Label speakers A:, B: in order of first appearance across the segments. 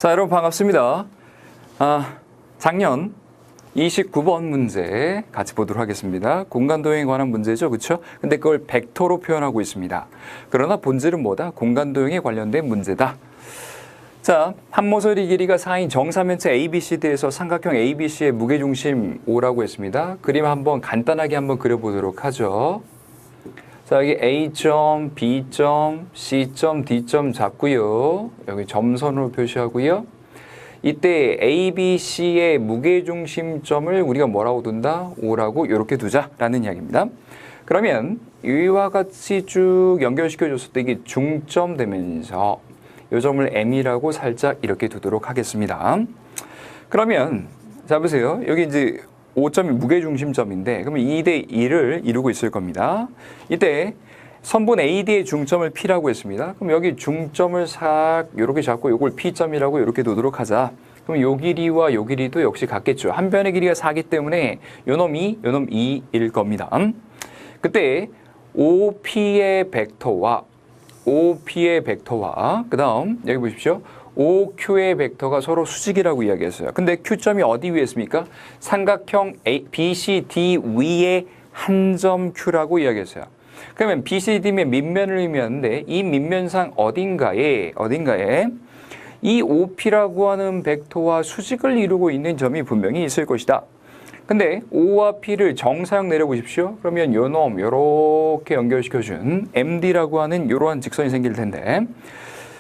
A: 자, 여러분 반갑습니다. 작년 29번 문제 같이 보도록 하겠습니다. 공간도형에 관한 문제죠. 그렇죠? 근데 그걸 벡터로 표현하고 있습니다. 그러나 본질은 뭐다? 공간도형에 관련된 문제다. 자, 한 모서리 길이가 4인 정사면체 ABCD에서 삼각형 ABC의 무게중심 O라고 했습니다. 그림 한번 간단하게 한번 그려보도록 하죠. 자, 여기 A점, B점, C점, D점 잡고요. 여기 점선으로 표시하고요. 이때 ABC의 무게중심점을 우리가 뭐라고 둔다? O라고 이렇게 두자라는 이야기입니다. 그러면 이와 같이 쭉 연결시켜줬을 때 이게 중점 되면서 이 점을 M이라고 살짝 이렇게 두도록 하겠습니다. 그러면 자 보세요. 여기 이제 5점이 무게중심점인데 그러면 2대 2를 이루고 있을 겁니다. 이때 선분 AD의 중점을 P라고 했습니다. 그럼 여기 중점을 싹 이렇게 잡고 이걸 P점이라고 이렇게 두도록 하자. 그럼 요 길이와 요 길이도 역시 같겠죠. 한 변의 길이가 4기 때문에 요 놈이 2일 겁니다. 그때 OP의 벡터와 그 다음 여기 보십시오. OQ의 벡터가 서로 수직이라고 이야기했어요. 근데 Q점이 어디 위에 있습니까? 삼각형 BCD 위에 한 점 Q라고 이야기했어요. 그러면 BCD면 밑면을 의미하는데 이 밑면상 어딘가에 이 OP라고 하는 벡터와 수직을 이루고 있는 점이 분명히 있을 것이다. 근데 O와 P를 정사형 내려보십시오. 그러면 요 놈 요렇게 연결시켜준 MD라고 하는 요러한 직선이 생길 텐데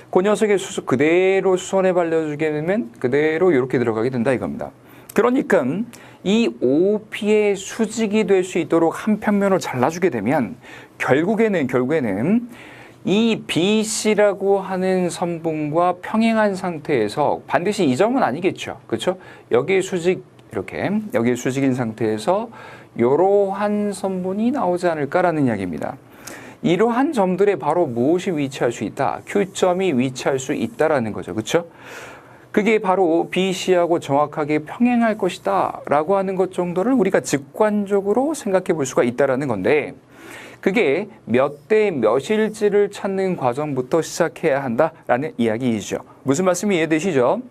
A: 그 녀석의 그대로 수선에 발려주게 되면 그대로 이렇게 들어가게 된다 이겁니다. 그러니까 이 OP의 수직이 될 수 있도록 한 평면을 잘라주게 되면 결국에는 이 BC라고 하는 선분과 평행한 상태에서 반드시 이 점은 아니겠죠. 그렇죠? 여기에 수직 이렇게 여기에 수직인 상태에서 이러한 선분이 나오지 않을까라는 이야기입니다. 이러한 점들에 바로 무엇이 위치할 수 있다? Q점이 위치할 수 있다라는 거죠. 그렇죠? 그게 바로 BC하고 정확하게 평행할 것이다 라고 하는 것 정도를 우리가 직관적으로 생각해 볼 수가 있다라는 건데 그게 몇 대 몇일지를 찾는 과정부터 시작해야 한다라는 이야기이죠. 무슨 말씀이 이해되시죠?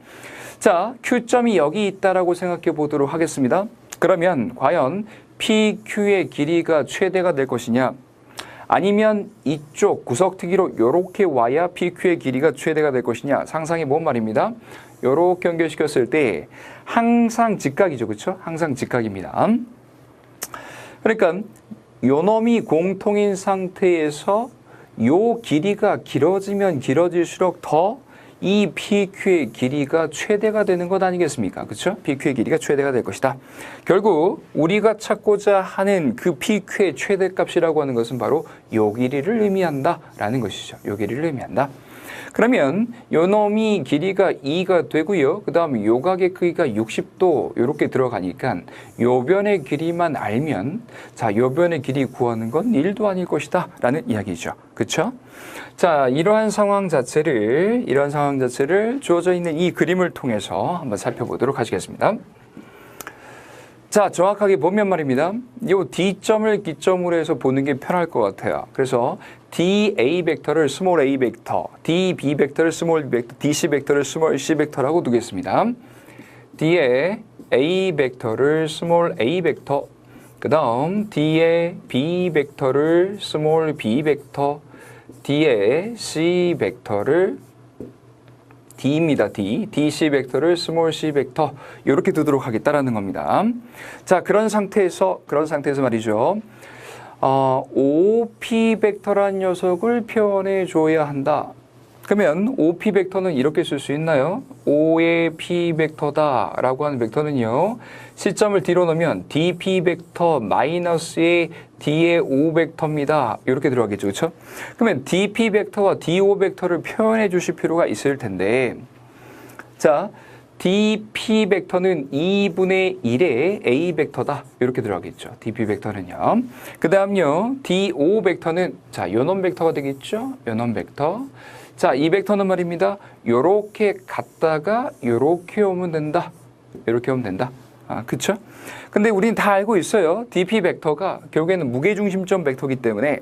A: 자, Q점이 여기 있다라고 생각해 보도록 하겠습니다. 그러면 과연 PQ의 길이가 최대가 될 것이냐? 아니면 이쪽 구석트기로 이렇게 와야 PQ의 길이가 최대가 될 것이냐? 상상해 본 말입니다. 이렇게 연결시켰을 때 항상 직각이죠. 그렇죠? 항상 직각입니다. 그러니까 요 놈이 공통인 상태에서 요 길이가 길어지면 길어질수록 더 이 PQ의 길이가 최대가 되는 것 아니겠습니까? 그렇죠? PQ의 길이가 최대가 될 것이다. 결국 우리가 찾고자 하는 그 PQ의 최대값이라고 하는 것은 바로 요 길이를 의미한다라는 것이죠. 요 길이를 의미한다. 그러면 요 놈이 길이가 2가 되고요. 그 다음에 요각의 크기가 60도 이렇게 들어가니까 요 변의 길이만 알면 자, 요 변의 길이 구하는 건 1도 아닐 것이다 라는 이야기죠. 그렇죠? 자, 이러한 상황 자체를 주어져 있는 이 그림을 통해서 한번 살펴보도록 하시겠습니다. 자, 정확하게 보면 말입니다. 요 D점을 기점으로 해서 보는 게 편할 것 같아요. 그래서 DA 벡터를 스몰 a 벡터, DB 벡터를 스몰 b 벡터, DC 벡터를 스몰 c 벡터라고 두겠습니다. D의 A 벡터를 스몰 a 벡터, 그 다음 D의 B 벡터를 스몰 b 벡터, D의 C 벡터를 D입니다. DC 벡터를 스몰 c 벡터 이렇게 두도록 하겠다라는 겁니다. 자, 그런 상태에서 말이죠. OP 벡터라는 녀석을 표현해 줘야 한다. 그러면 OP 벡터는 이렇게 쓸 수 있나요? O의 P 벡터다라고 하는 벡터는요. C점을 D로 넣으면 DP 벡터 마이너스의 D의 O 벡터입니다. 이렇게 들어가겠죠. 그렇죠? 그러면 DP 벡터와 DO 벡터를 표현해 주실 필요가 있을 텐데 자, DP 벡터는 2분의 1의 A 벡터다. 이렇게 들어가겠죠. DP 벡터는요. 그 다음요. DO 벡터는 자, 요놈 벡터가 되겠죠. 요놈 벡터. 자, 이 벡터는 말입니다. 요렇게 갔다가 요렇게 오면 된다. 요렇게 오면 된다. 그쵸? 근데 우린 다 알고 있어요. DP 벡터가 결국에는 무게중심점 벡터이기 때문에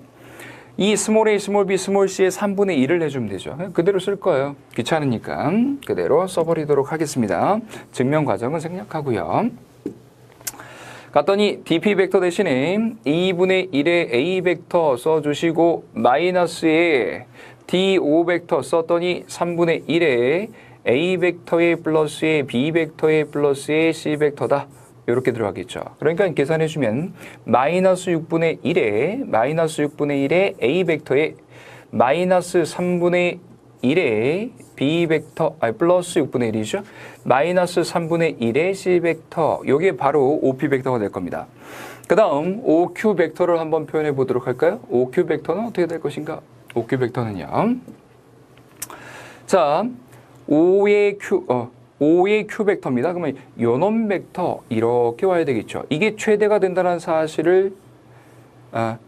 A: 이 스몰 a, 스몰 b, 스몰 c의 3분의 1을 해주면 되죠. 그대로 쓸 거예요. 귀찮으니까 그대로 써버리도록 하겠습니다. 증명 과정은 생략하고요. 갔더니 dp 벡터 대신에 2분의 1의 a 벡터 써주시고 마이너스에 d5 벡터 썼더니 3분의 1의 a 벡터의 플러스의 b 벡터의 플러스의 c 벡터다. 이렇게 들어가겠죠. 그러니까 계산해주면 마이너스 6분의 1의 a 벡터의 마이너스 3분의 1의 b 벡터, 플러스 6분의 1이죠. 마이너스 3분의 1의 c 벡터. 이게 바로 OP 벡터가 될 겁니다. 그 다음 OQ 벡터를 한번 표현해 보도록 할까요? OQ 벡터는 어떻게 될 것인가? OQ 벡터는요. 자, O의 Q 벡터입니다. 그러면 요놈 벡터 이렇게 와야 되겠죠. 이게 최대가 된다는 사실을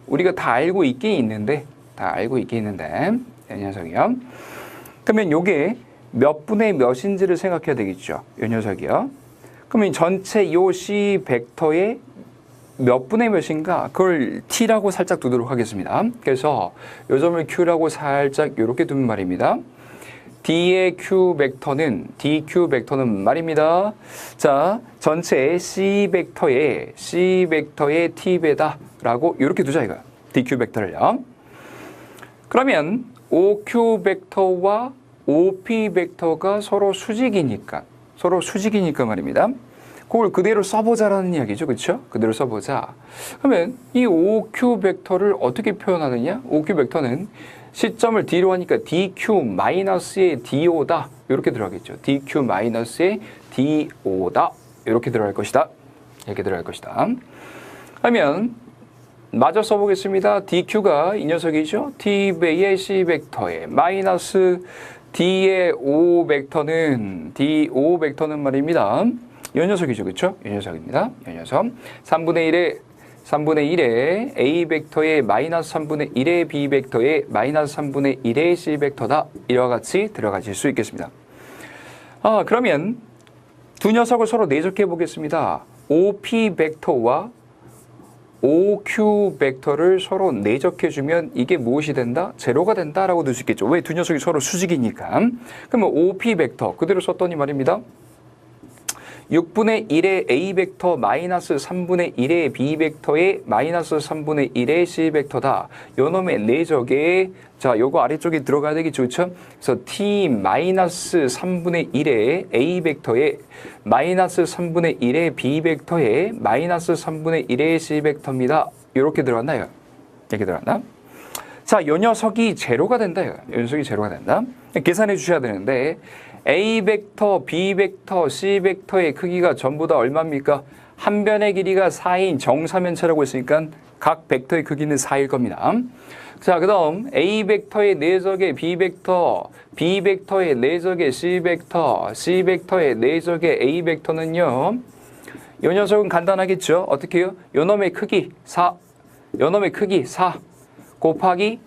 A: 우리가 다 알고 있긴 있는데 이 녀석이요. 그러면 요게 몇 분의 몇인지를 생각해야 되겠죠. 이 녀석이요. 그러면 전체 요 C 벡터의 몇 분의 몇인가 그걸 T라고 살짝 두도록 하겠습니다. 그래서 요 점을 Q라고 살짝 이렇게 두면 말입니다. D의 Q 벡터는 말입니다. 자, 전체 C 벡터의 T배다라고 이렇게 두자 이거야. DQ 벡터를요. 그러면 OQ 벡터와 OP 벡터가 서로 수직이니까 말입니다. 그걸 그대로 써보자라는 이야기죠. 그렇죠? 그대로 써보자. 그러면 이 OQ 벡터를 어떻게 표현하느냐? OQ 벡터는 시점을 D로 하니까 DQ-의 DO다. 이렇게 들어가겠죠. DQ-의 DO다. 이렇게 들어갈 것이다. 그러면 마저 써보겠습니다. DQ가 이 녀석이죠. T배의 C 벡터에 마이너스 D의 O 벡터는 말입니다. 이 녀석이죠. 그렇죠? 이 녀석입니다. 이 녀석. 3분의 1의 A 벡터의 마이너스 3분의 1의 B 벡터의 마이너스 3분의 1의 C 벡터다. 이와 같이 들어가실 수 있겠습니다. 그러면 두 녀석을 서로 내적해 보겠습니다. OP 벡터와 OQ 벡터를 서로 내적해주면 이게 무엇이 된다? 제로가 된다라고 들 수 있겠죠. 왜? 두 녀석이 서로 수직이니까. 그러면 OP 벡터 그대로 썼더니 말입니다. 6분의 1의 A 벡터 마이너스 3분의 1의 B 벡터의 마이너스 3분의 1의 C 벡터다. 요놈의 내적에 자, 요거 아래쪽에 들어가야 되겠죠. 그렇죠? 그래서 T 마이너스 3분의 1의 A 벡터의 마이너스 3분의 1의 B 벡터의 마이너스 3분의 1의 C 벡터입니다. 이렇게 들어갔나요? 이렇게 들어갔나? 자, 요 녀석이 제로가 된다. 요 녀석이 제로가 된다. 계산해 주셔야 되는데 A 벡터, B 벡터, C 벡터의 크기가 전부 다 얼마입니까? 한 변의 길이가 4인 정사면체라고 했으니까 각 벡터의 크기는 4일 겁니다. 자, 그 다음 A 벡터의 내적의 B 벡터, B 벡터의 내적의 C 벡터, C 벡터의 내적의 A 벡터는요. 이 녀석은 간단하겠죠. 어떻게 해요? 요놈의 크기 4, 요놈의 크기 4 곱하기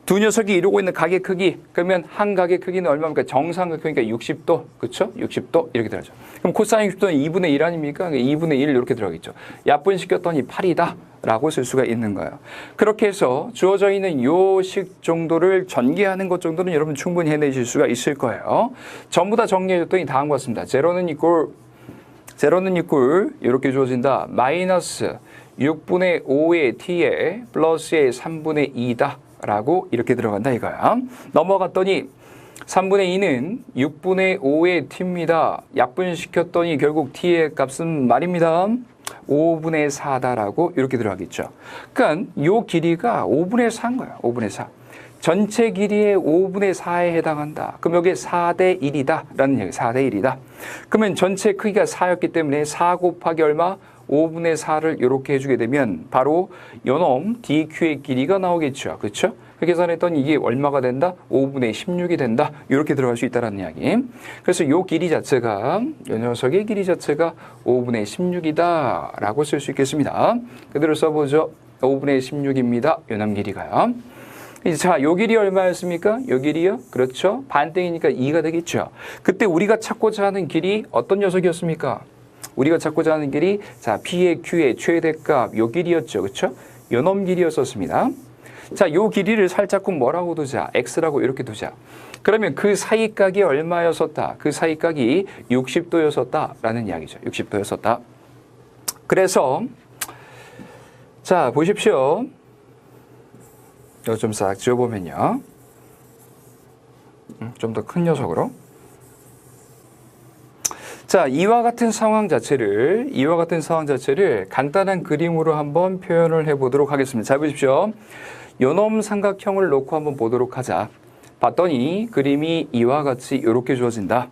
A: 두 녀석이 이루고 있는 각의 크기, 그러면 한 각의 크기는 얼마입니까? 정사각 크기니까 60도, 그렇죠? 60도 이렇게 들어가죠. 그럼 코사인 60도는 2분의 1 아닙니까? 2분의 1 이렇게 들어가겠죠. 약분시켰더니 8이다 라고 쓸 수가 있는 거예요. 그렇게 해서 주어져 있는 요 식 정도를 전개하는 것 정도는 여러분 충분히 해내실 수가 있을 거예요. 전부 다 정리해줬더니 다음과 같습니다. 제로는 이꼴 이렇게 주어진다. 마이너스 6분의 5의 t에 플러스의 3분의 2다. 라고 이렇게 들어간다 이거야. 넘어갔더니 3분의 2는 6분의 5의 t입니다. 약분시켰더니 결국 t의 값은 말입니다. 5분의 4다라고 이렇게 들어가겠죠. 그러니까 요 길이가 5분의 4인 거야. 5분의 4. 전체 길이의 5분의 4에 해당한다. 그럼 여기 4대 1이다 라는 얘기. 4대 1이다. 그러면 전체 크기가 4였기 때문에 4 곱하기 얼마? 5분의 4를 이렇게 해주게 되면 바로 요놈 DQ의 길이가 나오겠죠. 그렇죠? 계산했더니 이게 얼마가 된다? 5분의 16이 된다. 이렇게 들어갈 수 있다는 이야기. 그래서 요 길이 자체가, 요 녀석의 길이 자체가 5분의 16이다 라고 쓸 수 있겠습니다. 그대로 써보죠. 5분의 16입니다. 요놈 길이가요. 자, 요 길이 얼마였습니까? 요 길이요? 그렇죠. 반땡이니까 2가 되겠죠. 그때 우리가 찾고자 하는 길이 어떤 녀석이었습니까? 우리가 찾고자 하는 길이 자 P의 Q의 최대값 요 길이었죠. 그렇죠? 요놈 길이였었습니다. 자, 요 길이를 살짝쿵 뭐라고 두자? x라고 이렇게 두자. 그러면 그 사이각이 얼마였었다? 그 사이각이 60도였었다라는 이야기죠. 60도였었다. 그래서 자, 보십시오. 이거 좀 싹 지워보면요. 좀 더 큰 녀석으로. 자, 이와 같은 상황 자체를 간단한 그림으로 한번 표현을 해보도록 하겠습니다. 잘 보십시오. 요놈 삼각형을 놓고 한번 보도록 하자. 봤더니 그림이 이와 같이 이렇게 주어진다.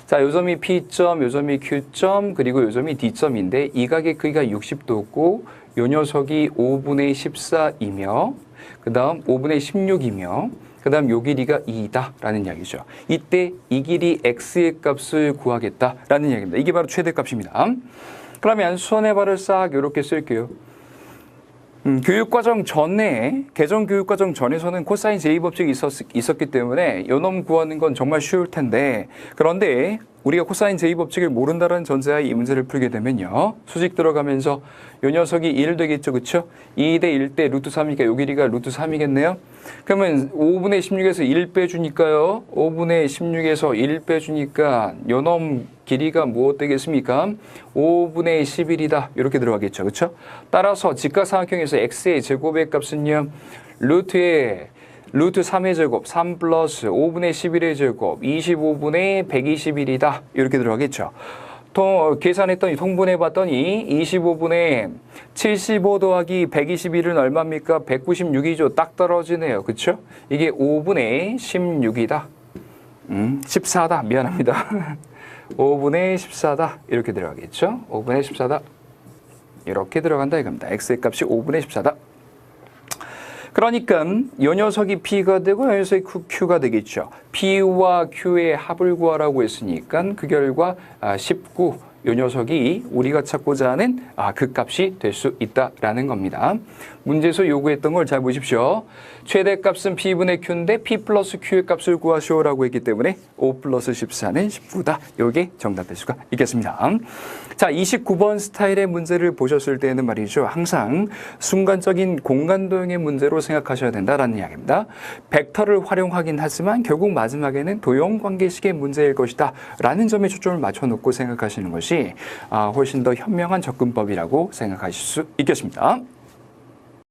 A: 자, 요점이 P점, 요점이 Q점, 그리고 요점이 D점인데 이 각의 크기가 60도고 요 녀석이 5분의 14이며 그 다음 5분의 16이며 그 다음 요 길이가 2이다 라는 이야기죠. 이때 이 길이 x의 값을 구하겠다라는 이야기입니다. 이게 바로 최대값입니다. 그러면 수선해발을 싹 이렇게 쓸게요. 교육과정 전에, 개정 교육과정 전에서는 코사인 제2법칙이 있었기 때문에 요놈 구하는 건 정말 쉬울 텐데, 그런데 우리가 코사인 제2법칙을 모른다는 전제하에 이 문제를 풀게 되면요, 수직 들어가면서 요 녀석이 1 되겠죠, 그쵸? 2 대 1 대 루트 3이니까 요 길이가 루트 3이겠네요. 그러면 5분의 16에서 1 빼주니까요, 5분의 16에서 1 빼주니까 요놈 길이가 무엇 되겠습니까? 5분의 11이다. 이렇게 들어가겠죠. 그렇죠? 따라서 직각삼각형에서 x의 제곱의 값은요. 루트 3의 제곱, 3 플러스 5분의 11의 제곱, 25분의 121이다. 이렇게 들어가겠죠. 계산했더니 통분해봤더니 25분의 75 더하기 121은 얼마입니까? 196이죠. 딱 떨어지네요. 그렇죠? 이게 5분의 16이다. 14다. 미안합니다. 5분의 14다. 이렇게 들어가겠죠. 5분의 14다. 이렇게 들어간다 이겁니다. x의 값이 5분의 14다. 그러니까 이 녀석이 P가 되고 이 녀석이 Q가 되겠죠. P와 Q의 합을 구하라고 했으니까 그 결과 19. 이 녀석이 우리가 찾고자 하는 그 값이 될 수 있다라는 겁니다. 문제에서 요구했던 걸 잘 보십시오. 최대값은 P분의 Q인데 P 플러스 Q의 값을 구하시오라고 했기 때문에 5 플러스 14는 19다. 이게 정답될 수가 있겠습니다. 자, 29번 스타일의 문제를 보셨을 때는 말이죠. 항상 순간적인 공간 도형의 문제로 생각하셔야 된다라는 이야기입니다. 벡터를 활용하긴 하지만 결국 마지막에는 도형 관계식의 문제일 것이다 라는 점에 초점을 맞춰놓고 생각하시는 것이 훨씬 더 현명한 접근법이라고 생각하실 수 있겠습니다.